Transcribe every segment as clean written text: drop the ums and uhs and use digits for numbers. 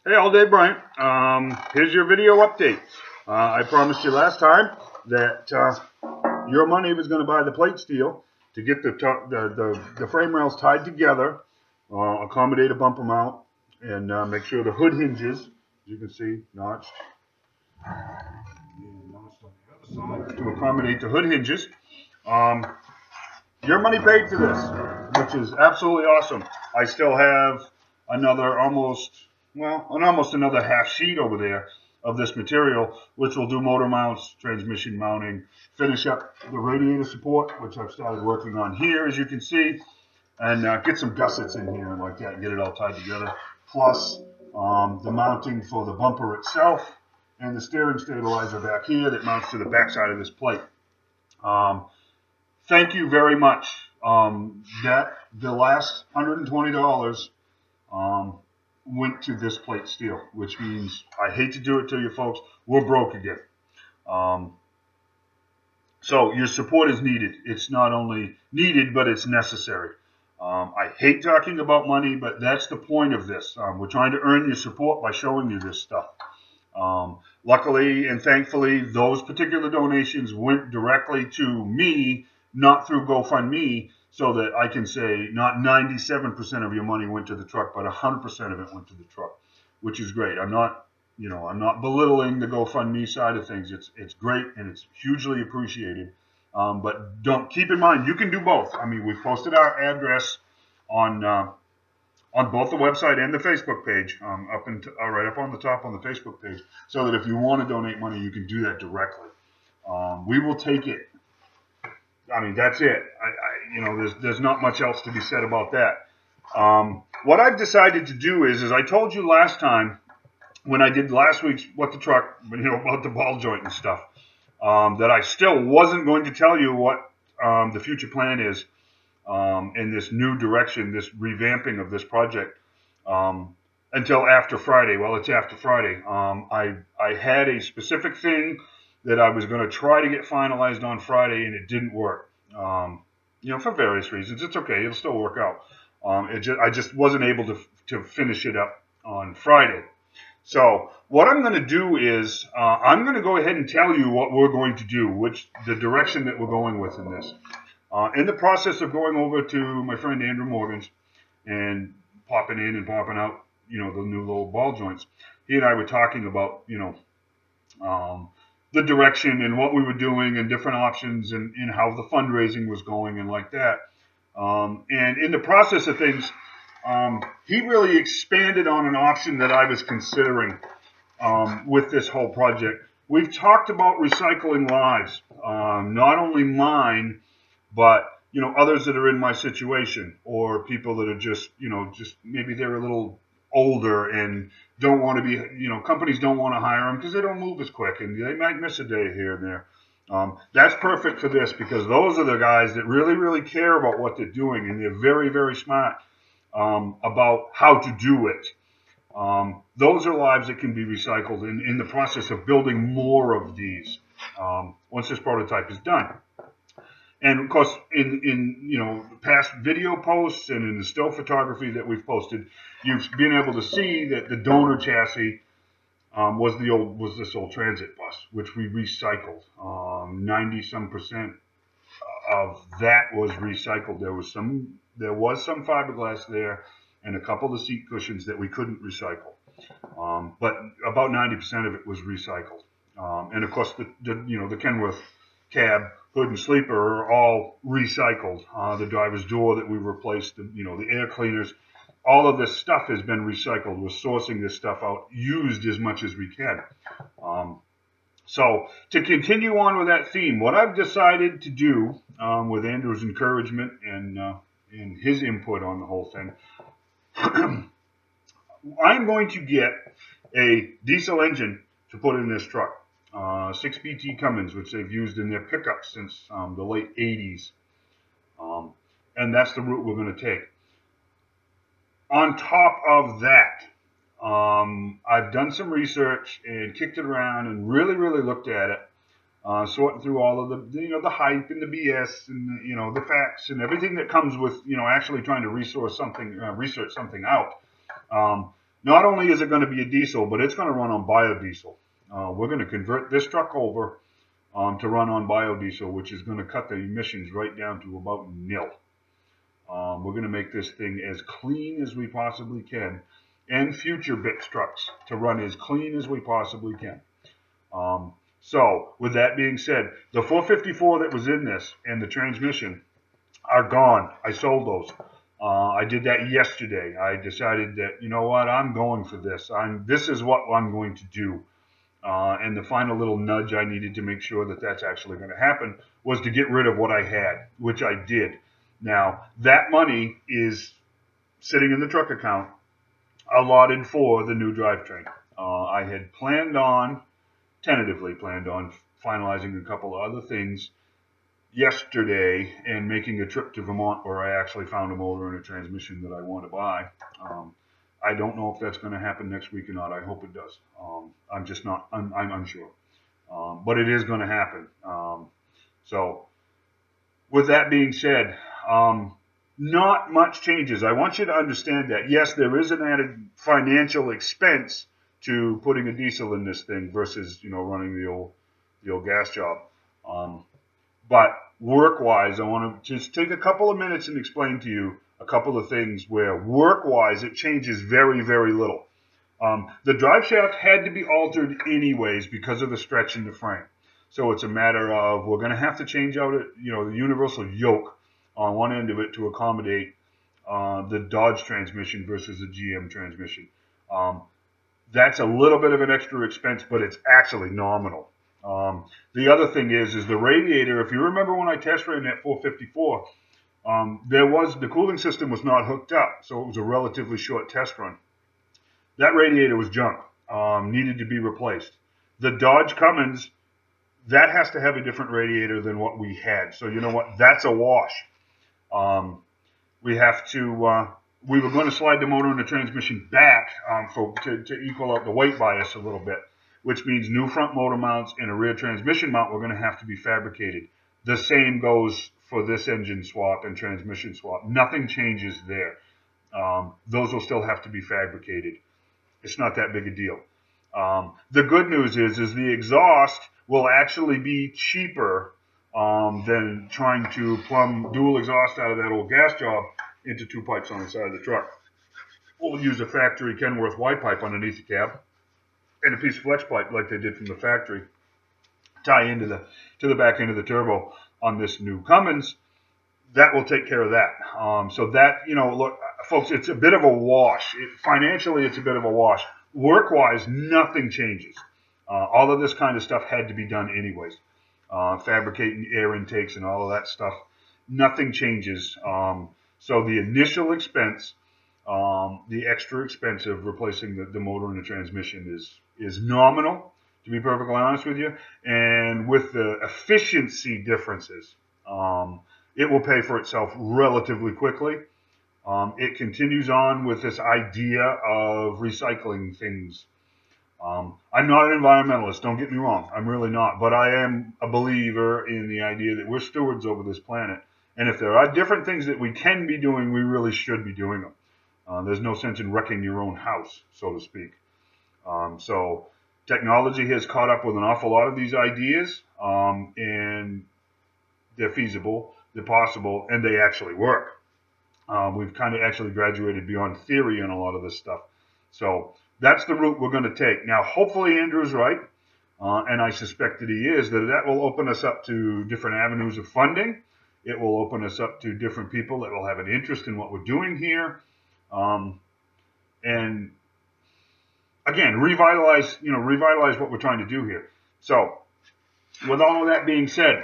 Hey, all day, Bryant. Here's your video update. I promised you last time that your money was going to buy the plate steel to get the frame rails tied together, accommodate a bumper mount, and make sure the hood hinges, as you can see, notched, and notched on the other side to accommodate the hood hinges. Your money paid for this, which is absolutely awesome. I still have almost another half sheet over there of this material, which will do motor mounts, transmission mounting, finish up the radiator support, which I've started working on here, as you can see, and get some gussets in here and like that, and get it all tied together. Plus the mounting for the bumper itself and the steering stabilizer back here that mounts to the backside of this plate. Thank you very much. The last $120 went to this plate steel, which means I hate to do it to you folks. We're broke again. So your support is needed. It's not only needed, but it's necessary. I hate talking about money, but that's the point of this. We're trying to earn your support by showing you this stuff. Luckily and thankfully, those particular donations went directly to me, not through GoFundMe, so that I can say not 97% of your money went to the truck, but 100% of it went to the truck, which is great. I'm not belittling the GoFundMe side of things. It's great and it's hugely appreciated. But don't keep in mind you can do both. I mean, we've posted our address on both the website and the Facebook page, right up on the top on the Facebook page, so that if you want to donate money, you can do that directly. We will take it. I mean, that's it. There's not much else to be said about that. What I've decided to do is I told you last time when I did last week's What the Truck, about the ball joint and stuff, that I still wasn't going to tell you what the future plan is in this new direction, this revamping of this project, until after Friday. Well, it's after Friday. I had a specific thing that I was going to try to get finalized on Friday, and it didn't work. For various reasons. It's okay. It'll still work out. I just wasn't able to finish it up on Friday. So what I'm going to do is I'm going to go ahead and tell you what we're going to do, the direction that we're going with in this. In the process of going over to my friend Andrew Morgan's and popping in and popping out, the new little ball joints, he and I were talking about, the direction and what we were doing and different options and how the fundraising was going and like that. And in the process of things, he really expanded on an option that I was considering with this whole project. We've talked about recycling lives, not only mine, but others that are in my situation, or people that are just maybe they're a little older and don't want to be, companies don't want to hire them because they don't move as quick and they might miss a day here and there. That's perfect for this because those are the guys that really, really care about what they're doing and they're very, very smart about how to do it. Those are lives that can be recycled in the process of building more of these once this prototype is done. And of course, in past video posts and in the still photography that we've posted, you've been able to see that the donor chassis was this old transit bus, which we recycled. 90% of that was recycled. There was some fiberglass there, and a couple of seat cushions that we couldn't recycle. But about 90% of it was recycled. And of course, the Kenworth cab, hood, and sleeper are all recycled. The driver's door that we replaced, the air cleaners, all of this stuff has been recycled. We're sourcing this stuff out, used as much as we can. So to continue on with that theme, what I've decided to do with Andrew's encouragement and his input on the whole thing, I'm going to get a diesel engine to put in this truck. 6 BT Cummins, which they've used in their pickups since the late 80s. And that's the route we're going to take. On top of that, I've done some research and kicked it around and really, really looked at it, sorting through all of the hype and the BS and the facts and everything that comes with actually trying to research something out. Not only is it going to be a diesel, but it's going to run on biodiesel. We're going to convert this truck over to run on biodiesel, which is going to cut the emissions right down to about nil. We're going to make this thing as clean as we possibly can, and future B.I.T.S trucks to run as clean as we possibly can. So, with that being said, the 454 that was in this and the transmission are gone. I sold those. I did that yesterday. I decided that, you know what, I'm going for this. This is what I'm going to do. And the final little nudge I needed to make sure that that's actually going to happen was to get rid of what I had, which I did. Now, that money is sitting in the truck account allotted for the new drivetrain. I had tentatively planned on finalizing a couple of other things yesterday and making a trip to Vermont where I actually found a motor and a transmission that I want to buy. I don't know if that's going to happen next week or not. I hope it does. I'm just not, I'm unsure. But it is going to happen. So with that being said, not much changes. I want you to understand that. Yes, there is an added financial expense to putting a diesel in this thing versus, running the old gas job. But work-wise, I want to just take a couple of minutes and explain to you a couple of things where work-wise it changes very, very little. The drive shaft had to be altered anyways because of the stretch in the frame. So it's a matter of we're going to have to change out the universal yoke on one end of it to accommodate the Dodge transmission versus the GM transmission. That's a little bit of an extra expense, but it's actually nominal. The other thing is the radiator. If you remember when I test ran that 454, the cooling system was not hooked up, so it was a relatively short test run. That radiator was junk, needed to be replaced. The Dodge Cummins, that has to have a different radiator than what we had. So you know what? That's a wash. We were going to slide the motor and the transmission back to equal out the weight bias a little bit, which means new front motor mounts and a rear transmission mount were going to have to be fabricated. The same goes for this engine swap and transmission swap. Nothing changes there. Those will still have to be fabricated. It's not that big a deal. The good news is the exhaust will actually be cheaper than trying to plumb dual exhaust out of that old gas job into two pipes on the side of the truck. We'll use a factory Kenworth Y pipe underneath the cab and a piece of flex pipe like they did from the factory tie into the back end of the turbo on this new Cummins. That will take care of that. So that, look, folks, it's a bit of a wash. Financially, it's a bit of a wash. Work-wise, nothing changes. All of this kind of stuff had to be done anyways. Fabricating air intakes and all of that stuff. Nothing changes. So the initial expense, the extra expense of replacing the motor and the transmission is nominal, to be perfectly honest with you. And with the efficiency differences, it will pay for itself relatively quickly. It continues on with this idea of recycling things. I'm not an environmentalist, don't get me wrong. I'm really not. But I am a believer in the idea that we're stewards over this planet. And if there are different things that we can be doing, we really should be doing them. There's no sense in wrecking your own house, so to speak. So technology has caught up with an awful lot of these ideas, and they're feasible, they're possible, and they actually work. We've kind of actually graduated beyond theory on a lot of this stuff. So that's the route we're going to take. Now, hopefully Andrew's right, and I suspect that he is, that will open us up to different avenues of funding. It will open us up to different people that will have an interest in what we're doing here. And again, revitalize what we're trying to do here. So with all of that being said,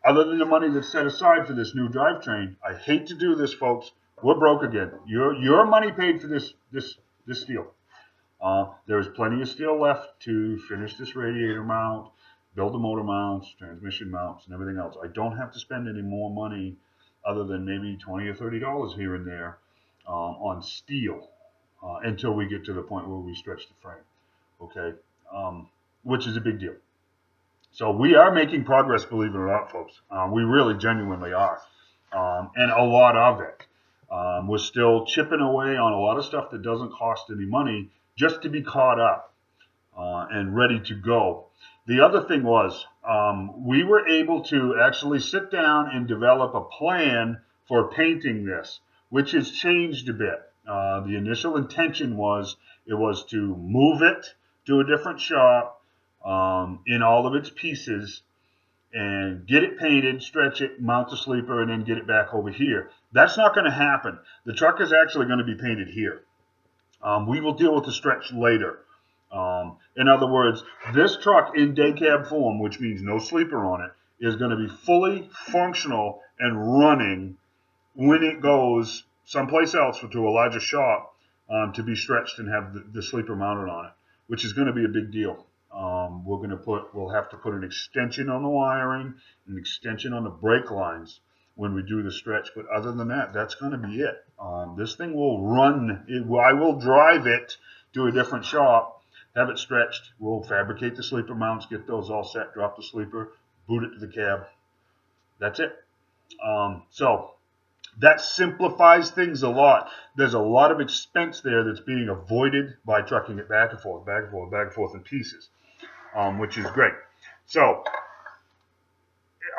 other than the money that's set aside for this new drivetrain, I hate to do this, folks. We're broke again. Your money paid for this steel. There is plenty of steel left to finish this radiator mount, build the motor mounts, transmission mounts, and everything else. I don't have to spend any more money other than maybe $20 or $30 here and there on steel until we get to the point where we stretch the frame, okay? Which is a big deal. So we are making progress, believe it or not, folks. We really genuinely are, and a lot of it. We're still chipping away on a lot of stuff that doesn't cost any money just to be caught up and ready to go. The other thing was we were able to actually sit down and develop a plan for painting this, which has changed a bit. The initial intention was it was to move it to a different shop in all of its pieces and get it painted, stretch it, mount the sleeper, and then get it back over here. That's not going to happen. The truck is actually going to be painted here. We will deal with the stretch later. In other words, this truck in day cab form, which means no sleeper on it, is going to be fully functional and running when it goes someplace else to a larger shop to be stretched and have the sleeper mounted on it, which is going to be a big deal. We'll have to put an extension on the wiring, an extension on the brake lines when we do the stretch. But other than that, that's going to be it. This thing will run. I will drive it to a different shop, have it stretched. We'll fabricate the sleeper mounts, get those all set, drop the sleeper, boot it to the cab. That's it. So that simplifies things a lot. There's a lot of expense there that's being avoided by trucking it back and forth, back and forth, back and forth in pieces, which is great. So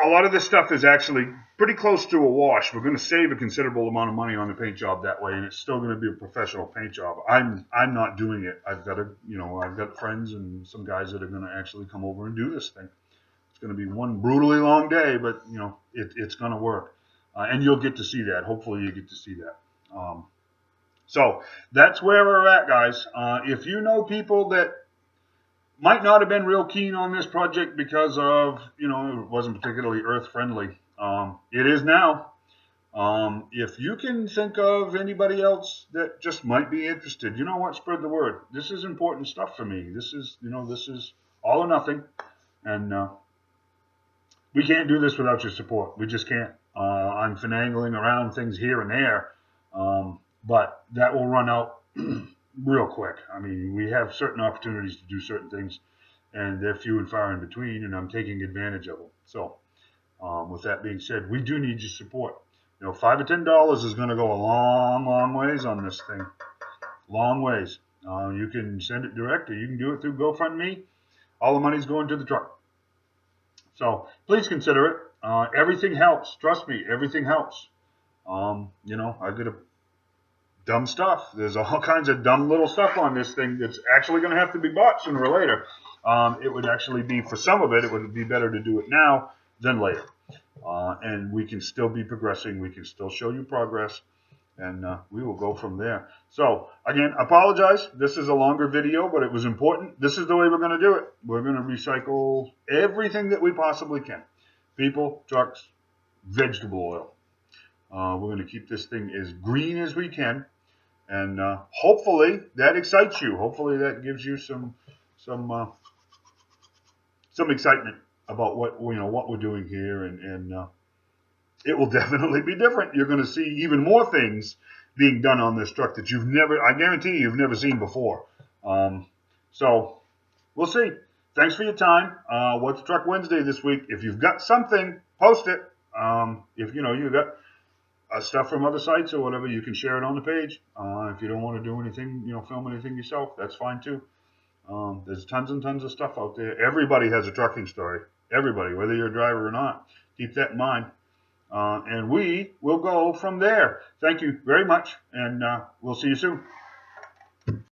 a lot of this stuff is actually pretty close to a wash. We're going to save a considerable amount of money on the paint job that way, and it's still going to be a professional paint job. I'm not doing it. I've got friends and some guys that are going to actually come over and do this thing. It's going to be one brutally long day, but it's going to work. And you'll get to see that. Hopefully you get to see that. So that's where we're at, guys. If you know people that might not have been real keen on this project because of, it wasn't particularly earth friendly. It is now. If you can think of anybody else that just might be interested, you know what? Spread the word. This is important stuff for me. This is all or nothing. And we can't do this without your support. We just can't. I'm finagling around things here and there, but that will run out real quick. I mean, we have certain opportunities to do certain things, and they're few and far in between, and I'm taking advantage of them. So, with that being said, we do need your support. $5 or $10 is going to go a long, long ways on this thing. Long ways. You can send it direct, or you can do it through GoFundMe. All the money's going to the truck. So please consider it. Everything helps. Trust me, everything helps. I've got a dumb stuff. There's all kinds of dumb little stuff on this thing that's actually going to have to be bought sooner or later. It would actually be, for some of it would be better to do it now than later. And we can still be progressing. We can still show you progress. And we will go from there. So, again, apologize. This is a longer video, but it was important. This is the way we're going to do it. We're going to recycle everything that we possibly can. People, trucks, vegetable oil. We're going to keep this thing as green as we can. And hopefully that excites you. Hopefully that gives you some excitement about what we're doing here. And it will definitely be different. You're going to see even more things being done on this truck that I guarantee you've never seen before. So we'll see. Thanks for your time. What's Truck Wednesday this week? If you've got something, post it. If you've got stuff from other sites or whatever, you can share it on the page. If you don't want to do anything, film anything yourself, that's fine too. There's tons and tons of stuff out there. Everybody has a trucking story. Everybody, whether you're a driver or not. Keep that in mind. And we will go from there. Thank you very much, and we'll see you soon.